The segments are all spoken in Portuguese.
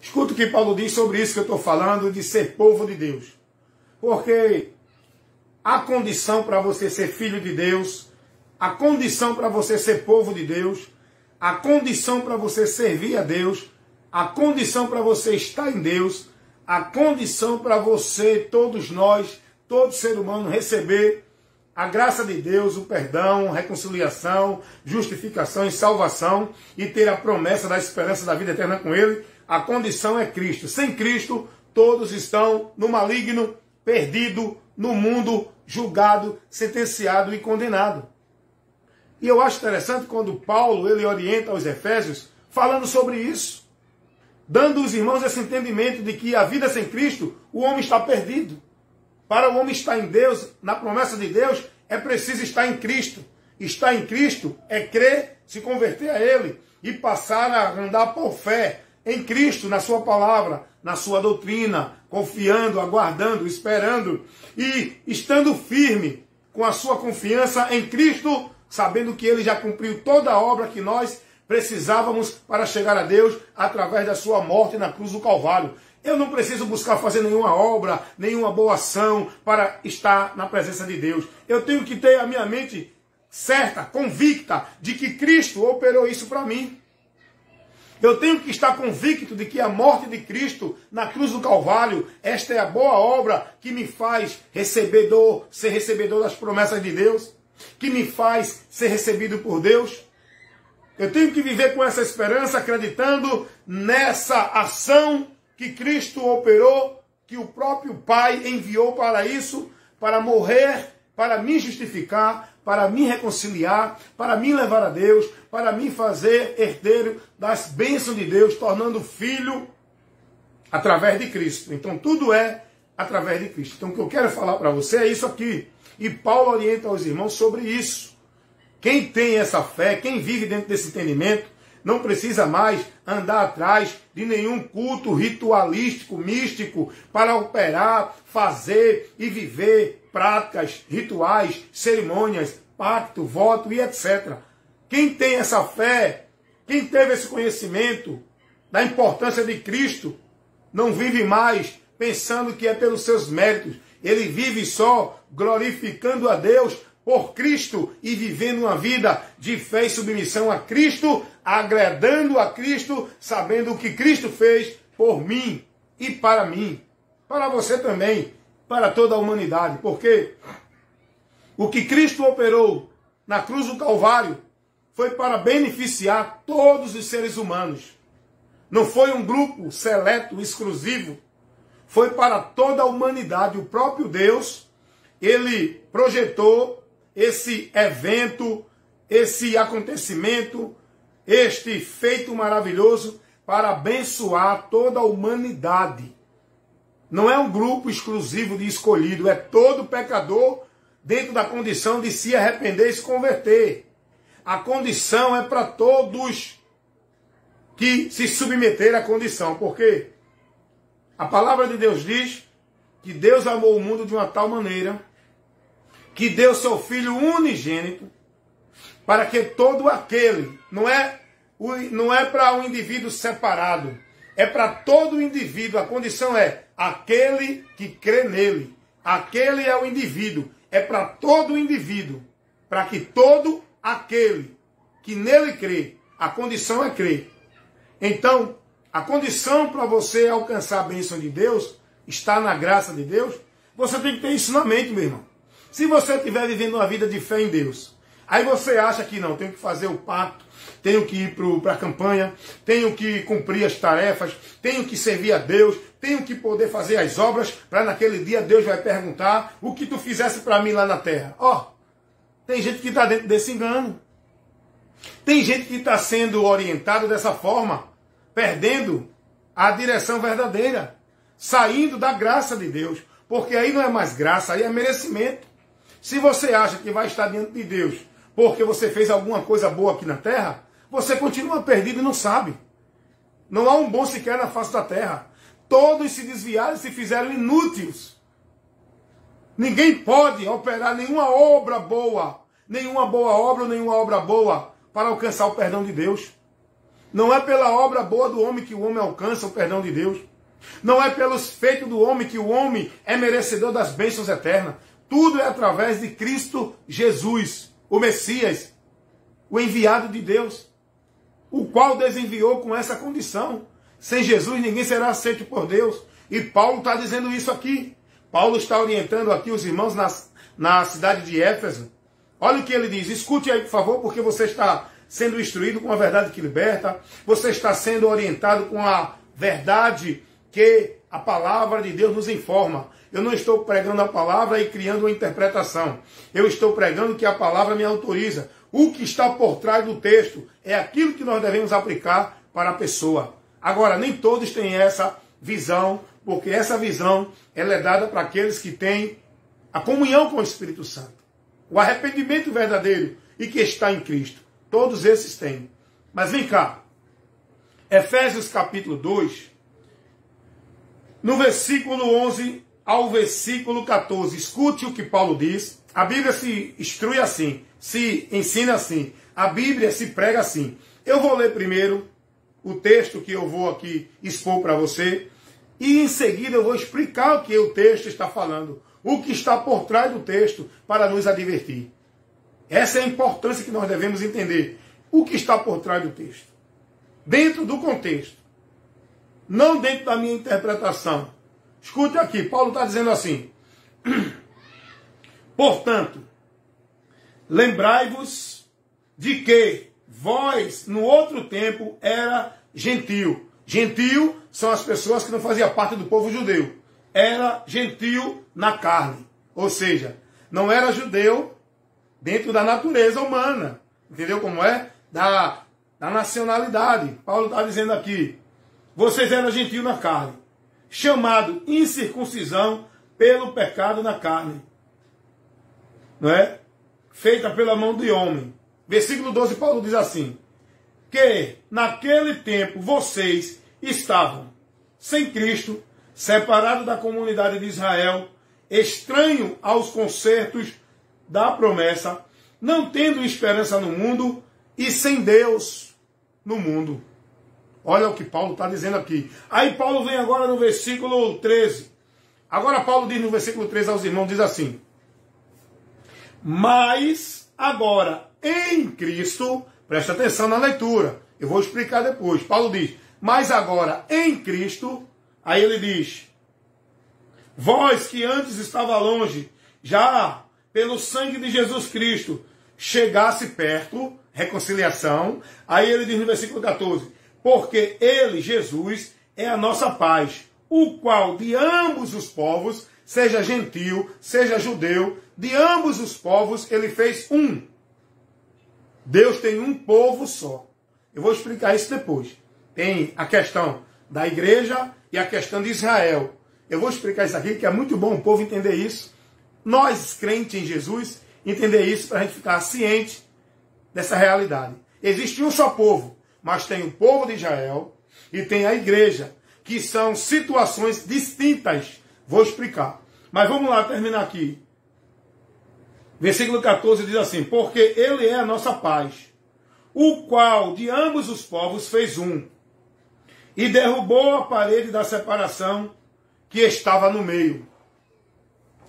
Escuta o que Paulo diz sobre isso que eu estou falando, de ser povo de Deus. Porque a condição para você ser filho de Deus, a condição para você ser povo de Deus, a condição para você servir a Deus, a condição para você estar em Deus, a condição para você, todos nós, todo ser humano, receber a graça de Deus, o perdão, reconciliação, justificação e salvação, e ter a promessa da esperança da vida eterna com Ele, a condição é Cristo. Sem Cristo, todos estão no maligno, perdido, no mundo, julgado, sentenciado e condenado. E eu acho interessante quando Paulo ele orienta os Efésios falando sobre isso, dando aos irmãos esse entendimento de que a vida sem Cristo, o homem está perdido. Para o homem estar em Deus, na promessa de Deus, é preciso estar em Cristo. Estar em Cristo é crer, se converter a Ele e passar a andar por fé em Cristo, na sua palavra, na sua doutrina, confiando, aguardando, esperando e estando firme com a sua confiança em Cristo, sabendo que Ele já cumpriu toda a obra que nós precisávamos para chegar a Deus através da sua morte na cruz do Calvário. Eu não preciso buscar fazer nenhuma obra, nenhuma boa ação para estar na presença de Deus. Eu tenho que ter a minha mente certa, convicta de que Cristo operou isso para mim. Eu tenho que estar convicto de que a morte de Cristo na cruz do Calvário, esta é a boa obra que me faz ser recebedor das promessas de Deus, que me faz ser recebido por Deus. Eu tenho que viver com essa esperança, acreditando nessa ação que Cristo operou, que o próprio Pai enviou para isso, para morrer, para me justificar, para me reconciliar, para me levar a Deus, para me fazer herdeiro das bênçãos de Deus, tornando filho através de Cristo. Então tudo é através de Cristo. Então o que eu quero falar para você é isso aqui. E Paulo orienta aos irmãos sobre isso. Quem tem essa fé, quem vive dentro desse entendimento, não precisa mais andar atrás de nenhum culto ritualístico, místico, para operar, fazer e viver práticas, rituais, cerimônias, pacto, voto e etc. Quem tem essa fé, quem teve esse conhecimento da importância de Cristo, não vive mais pensando que é pelos seus méritos. Ele vive só glorificando a Deus por Cristo e vivendo uma vida de fé e submissão a Cristo, agradando a Cristo, sabendo o que Cristo fez por mim e para mim, para você também, para toda a humanidade. Porque o que Cristo operou na cruz do Calvário foi para beneficiar todos os seres humanos. Não foi um grupo seleto, exclusivo. Foi para toda a humanidade. O próprio Deus, Ele projetou esse evento, esse acontecimento, este feito maravilhoso para abençoar toda a humanidade. Não é um grupo exclusivo de escolhido, é todo pecador dentro da condição de se arrepender e se converter. A condição é para todos que se submeterem à condição, porque a palavra de Deus diz que Deus amou o mundo de uma tal maneira que deu seu Filho unigênito para que todo aquele, não é para um indivíduo separado, é para todo indivíduo. A condição é aquele que crê nele. Aquele é o indivíduo, é para todo indivíduo, para que todo aquele que nele crê, a condição é crer. Então, a condição para você alcançar a bênção de Deus, estar na graça de Deus, você tem que ter isso na mente, meu irmão. Se você estiver vivendo uma vida de fé em Deus, aí você acha que não, tenho que fazer o pacto, tenho que ir para a campanha, tenho que cumprir as tarefas, tenho que servir a Deus, tenho que poder fazer as obras, para naquele dia Deus vai perguntar o que tu fizesse para mim lá na terra. Tem gente que está dentro desse engano. Tem gente que está sendo orientado dessa forma, perdendo a direção verdadeira, saindo da graça de Deus, porque aí não é mais graça, aí é merecimento. Se você acha que vai estar diante de Deus porque você fez alguma coisa boa aqui na terra, você continua perdido e não sabe. Não há um bom sequer na face da terra. Todos se desviaram e se fizeram inúteis. Ninguém pode operar nenhuma obra boa, nenhuma boa obra ou nenhuma obra boa para alcançar o perdão de Deus. Não é pela obra boa do homem que o homem alcança o perdão de Deus. Não é pelos feitos do homem que o homem é merecedor das bênçãos eternas. Tudo é através de Cristo Jesus, o Messias, o enviado de Deus, o qual desenviou com essa condição. Sem Jesus ninguém será aceito por Deus. E Paulo está dizendo isso aqui. Paulo está orientando aqui os irmãos na cidade de Éfeso. Olha o que ele diz. Escute aí, por favor, porque você está sendo instruído com a verdade que liberta. Você está sendo orientado com a verdade que a palavra de Deus nos informa. Eu não estou pregando a palavra e criando uma interpretação. Eu estou pregando que a palavra me autoriza. O que está por trás do texto é aquilo que nós devemos aplicar para a pessoa. Agora, nem todos têm essa visão, porque essa visão ela é dada para aqueles que têm a comunhão com o Espírito Santo. O arrependimento verdadeiro e que está em Cristo. Todos esses têm. Mas vem cá. Efésios capítulo 2, no versículo 11 ao versículo 14. Escute o que Paulo diz. A Bíblia se instrui assim, se ensina assim. A Bíblia se prega assim. Eu vou ler primeiro o texto que eu vou aqui expor para você. E em seguida eu vou explicar o que o texto está falando. O que está por trás do texto para nos advertir. Essa é a importância que nós devemos entender. O que está por trás do texto. Dentro do contexto. Não dentro da minha interpretação. Escute aqui, Paulo está dizendo assim. Portanto, lembrai-vos de que vós, no outro tempo, era gentil. Gentil são as pessoas que não faziam parte do povo judeu. Era gentil na carne. Ou seja, não era judeu dentro da natureza humana. Entendeu como é? Da nacionalidade. Paulo está dizendo aqui. Vocês eram gentil na carne. Chamado incircuncisão pelo pecado na carne. Não é? Feita pela mão de homem. Versículo 12, Paulo diz assim. Que naquele tempo vocês estavam sem Cristo, separados da comunidade de Israel, estranho aos concertos da promessa, não tendo esperança no mundo e sem Deus no mundo. Olha o que Paulo está dizendo aqui. Aí Paulo vem agora no versículo 13. Agora Paulo diz no versículo 13 aos irmãos, diz assim. Mas agora em Cristo, presta atenção na leitura, eu vou explicar depois. Paulo diz, mas agora em Cristo, aí ele diz, vós que antes estava longe, já pelo sangue de Jesus Cristo, chegasse perto, reconciliação. Aí ele diz no versículo 14, porque ele, Jesus, é a nossa paz, o qual de ambos os povos, seja gentil, seja judeu, de ambos os povos ele fez um. Deus tem um povo só. Eu vou explicar isso depois. Tem a questão da igreja e a questão de Israel. Eu vou explicar isso aqui, que é muito bom o povo entender isso. Nós, crentes em Jesus, entender isso para a gente ficar ciente dessa realidade. Existe um só povo, mas tem o povo de Israel e tem a igreja, que são situações distintas. Vou explicar. Mas vamos lá terminar aqui. Versículo 14 diz assim, porque ele é a nossa paz, o qual de ambos os povos fez um, e derrubou a parede da separação que estava no meio.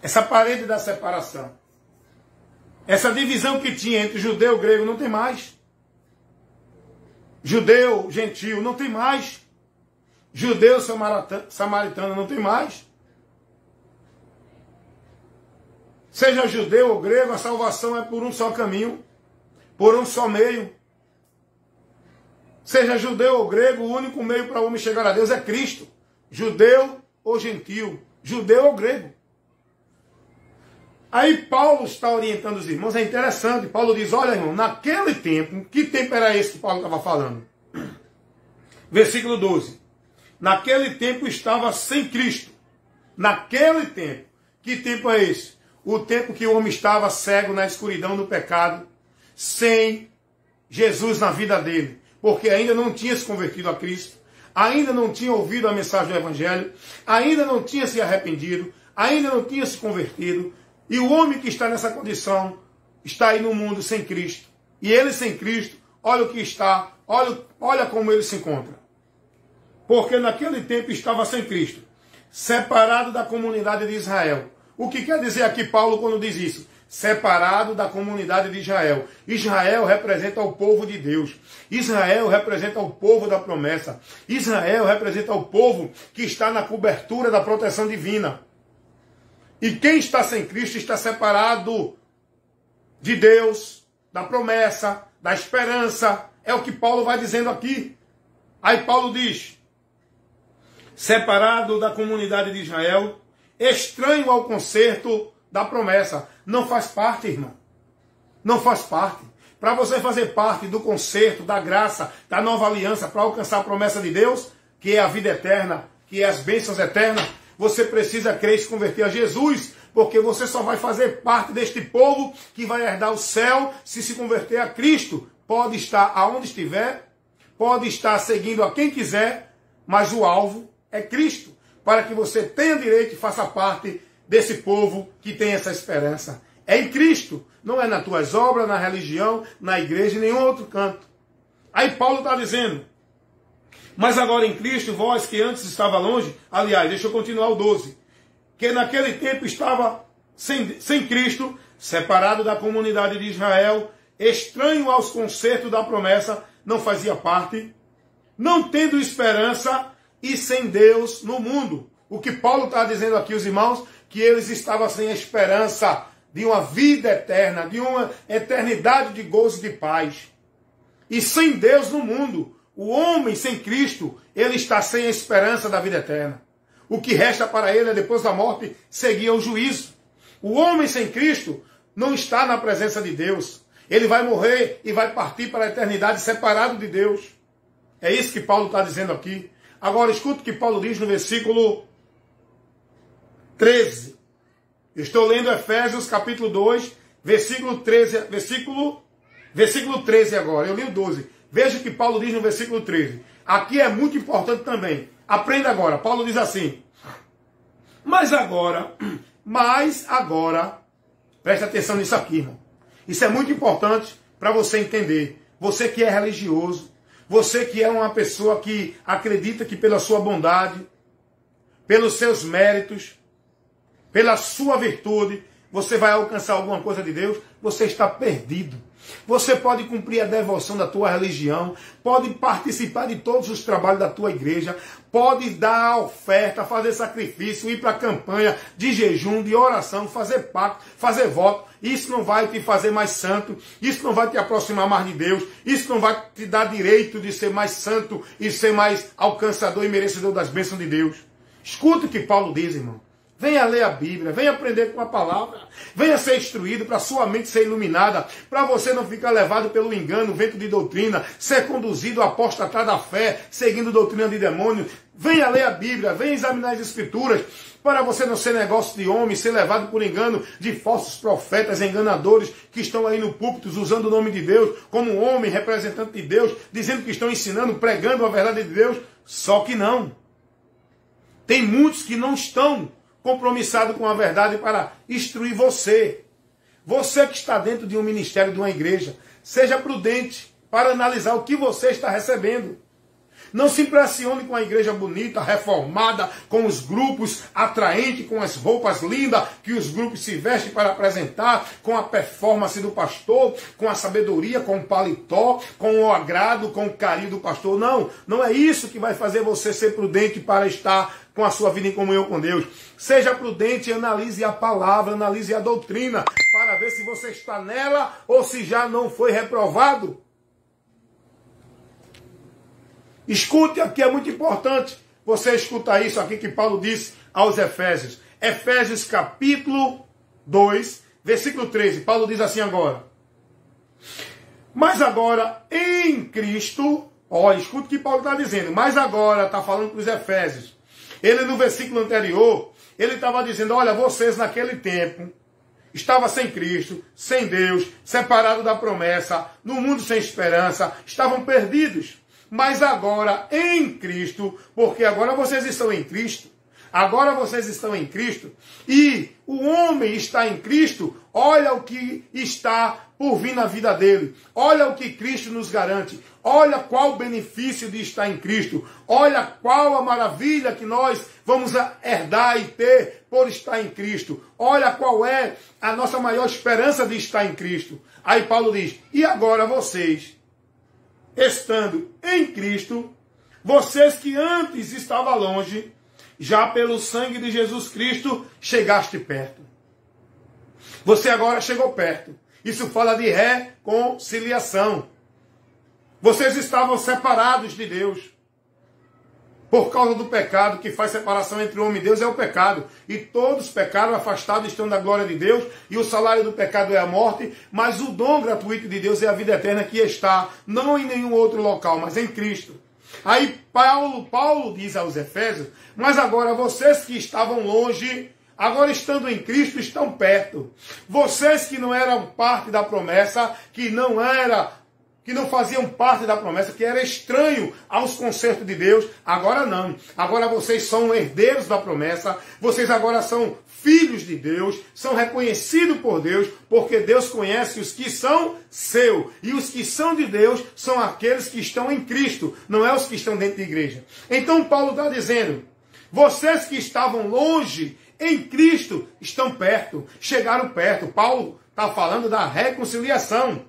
Essa parede da separação. Essa divisão que tinha entre judeu e grego não tem mais. Judeu, gentil, não tem mais. Judeu, samaritano, não tem mais. Seja judeu ou grego, a salvação é por um só caminho, por um só meio. Seja judeu ou grego, o único meio para o homem chegar a Deus é Cristo. Judeu ou gentil, judeu ou grego. Aí Paulo está orientando os irmãos, é interessante. Paulo diz, olha irmão, naquele tempo, que tempo era esse que Paulo estava falando? Versículo 12. Naquele tempo estava sem Cristo. Naquele tempo. Que tempo é esse? O tempo que o homem estava cego na escuridão do pecado, sem Jesus na vida dele, porque ainda não tinha se convertido a Cristo, ainda não tinha ouvido a mensagem do Evangelho, ainda não tinha se arrependido, ainda não tinha se convertido, e o homem que está nessa condição está aí no mundo sem Cristo. E ele sem Cristo, olha o que está, olha olha como ele se encontra. Porque naquele tempo estava sem Cristo, separado da comunidade de Israel. O que quer dizer aqui Paulo quando diz isso? Separado da comunidade de Israel. Israel representa o povo de Deus. Israel representa o povo da promessa. Israel representa o povo que está na cobertura da proteção divina. E quem está sem Cristo está separado de Deus, da promessa, da esperança. É o que Paulo vai dizendo aqui. Aí Paulo diz: separado da comunidade de Israel, estranho ao concerto da promessa. Não faz parte, irmão. Não faz parte. Para você fazer parte do concerto, da graça, da nova aliança, para alcançar a promessa de Deus, que é a vida eterna, que é as bênçãos eternas, você precisa crer e se converter a Jesus, porque você só vai fazer parte deste povo que vai herdar o céu se converter a Cristo. Pode estar aonde estiver, pode estar seguindo a quem quiser, mas o alvo é Cristo, para que você tenha direito e faça parte desse povo que tem essa esperança. É em Cristo, não é nas tuas obras, na religião, na igreja, em nenhum outro canto. Aí Paulo está dizendo: mas agora em Cristo, vós que antes estava longe, aliás, deixa eu continuar o 12, que naquele tempo estava sem Cristo, separado da comunidade de Israel, estranho aos concertos da promessa, não fazia parte, não tendo esperança e sem Deus no mundo. O que Paulo está dizendo aqui, os irmãos, que eles estavam sem a esperança de uma vida eterna, de uma eternidade de gozo e de paz. E sem Deus no mundo. O homem sem Cristo, ele está sem a esperança da vida eterna. O que resta para ele é, depois da morte, seguir ao juízo. O homem sem Cristo não está na presença de Deus. Ele vai morrer e vai partir para a eternidade separado de Deus. É isso que Paulo está dizendo aqui. Agora, escuta o que Paulo diz no versículo 13. Estou lendo Efésios capítulo 2, versículo 13, versículo 13 agora. Eu li o 12. Veja o que Paulo diz no versículo 13. Aqui é muito importante também. Aprenda agora. Paulo diz assim: mas agora, presta atenção nisso aqui, irmão. Isso é muito importante para você entender. Você que é religioso, você que é uma pessoa que acredita que pela sua bondade, pelos seus méritos, pela sua virtude, você vai alcançar alguma coisa de Deus, você está perdido. Você pode cumprir a devoção da tua religião, pode participar de todos os trabalhos da tua igreja, pode dar oferta, fazer sacrifício, ir para a campanha de jejum, de oração, fazer pacto, fazer voto. Isso não vai te fazer mais santo, isso não vai te aproximar mais de Deus, isso não vai te dar direito de ser mais santo e ser mais alcançador e merecedor das bênçãos de Deus. Escuta o que Paulo diz, irmão. Venha ler a Bíblia, venha aprender com a palavra, venha ser instruído para sua mente ser iluminada, para você não ficar levado pelo engano, vento de doutrina, ser conduzido a apostatar da fé, seguindo doutrina de demônio. Venha ler a Bíblia, venha examinar as Escrituras, para você não ser negócio de homem, ser levado por engano de falsos profetas, enganadores, que estão aí no púlpito usando o nome de Deus, como um homem, representante de Deus, dizendo que estão ensinando, pregando a verdade de Deus, só que não. Tem muitos que não estão compromissado com a verdade para instruir você. Você que está dentro de um ministério, de uma igreja, seja prudente para analisar o que você está recebendo. Não se impressione com a igreja bonita, reformada, com os grupos atraentes, com as roupas lindas que os grupos se vestem para apresentar, com a performance do pastor, com a sabedoria, com o paletó, com o agrado, com o carinho do pastor. Não, não é isso que vai fazer você ser prudente para estar com a sua vida em comunhão com Deus. Seja prudente e analise a palavra, analise a doutrina, para ver se você está nela ou se já não foi reprovado. Escute aqui, é muito importante você escutar isso aqui que Paulo disse aos Efésios. Efésios capítulo 2, versículo 13. Paulo diz assim agora: mas agora em Cristo, olha, escute o que Paulo está dizendo, mas agora está falando para os Efésios. Ele no versículo anterior, ele estava dizendo, olha, vocês naquele tempo estavam sem Cristo, sem Deus, separados da promessa, no mundo sem esperança, estavam perdidos. Mas agora em Cristo, porque agora vocês estão em Cristo, Agora vocês estão em Cristo e o homem está em Cristo. Olha o que está por vir na vida dele. Olha o que Cristo nos garante. Olha qual o benefício de estar em Cristo. Olha qual a maravilha que nós vamos herdar e ter por estar em Cristo. Olha qual é a nossa maior esperança de estar em Cristo. Aí Paulo diz, e agora vocês, estando em Cristo, vocês que antes estavam longe, já pelo sangue de Jesus Cristo chegaste perto. Você agora chegou perto. Isso fala de reconciliação. Vocês estavam separados de Deus. Por causa do pecado, que faz separação entre o homem e Deus é o pecado. E todos pecaram, afastados estão da glória de Deus. E o salário do pecado é a morte. Mas o dom gratuito de Deus é a vida eterna que está, não em nenhum outro local, mas em Cristo. Aí Paulo diz aos Efésios, mas agora vocês que estavam longe, agora estando em Cristo, estão perto. Vocês que não eram parte da promessa, que não faziam parte da promessa, que era estranho aos concertos de Deus, agora não. Agora vocês são herdeiros da promessa, vocês agora são filhos de Deus, são reconhecidos por Deus, porque Deus conhece os que são seu. E os que são de Deus são aqueles que estão em Cristo, não é os que estão dentro da igreja. Então Paulo está dizendo, vocês que estavam longe, em Cristo, estão perto, chegaram perto. Paulo está falando da reconciliação.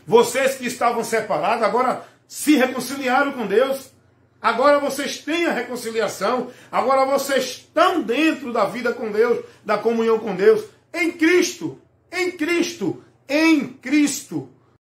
Vocês que estavam separados, agora se reconciliaram com Deus. Agora vocês têm a reconciliação. Agora vocês estão dentro da vida com Deus, da comunhão com Deus. Em Cristo. Em Cristo. Em Cristo.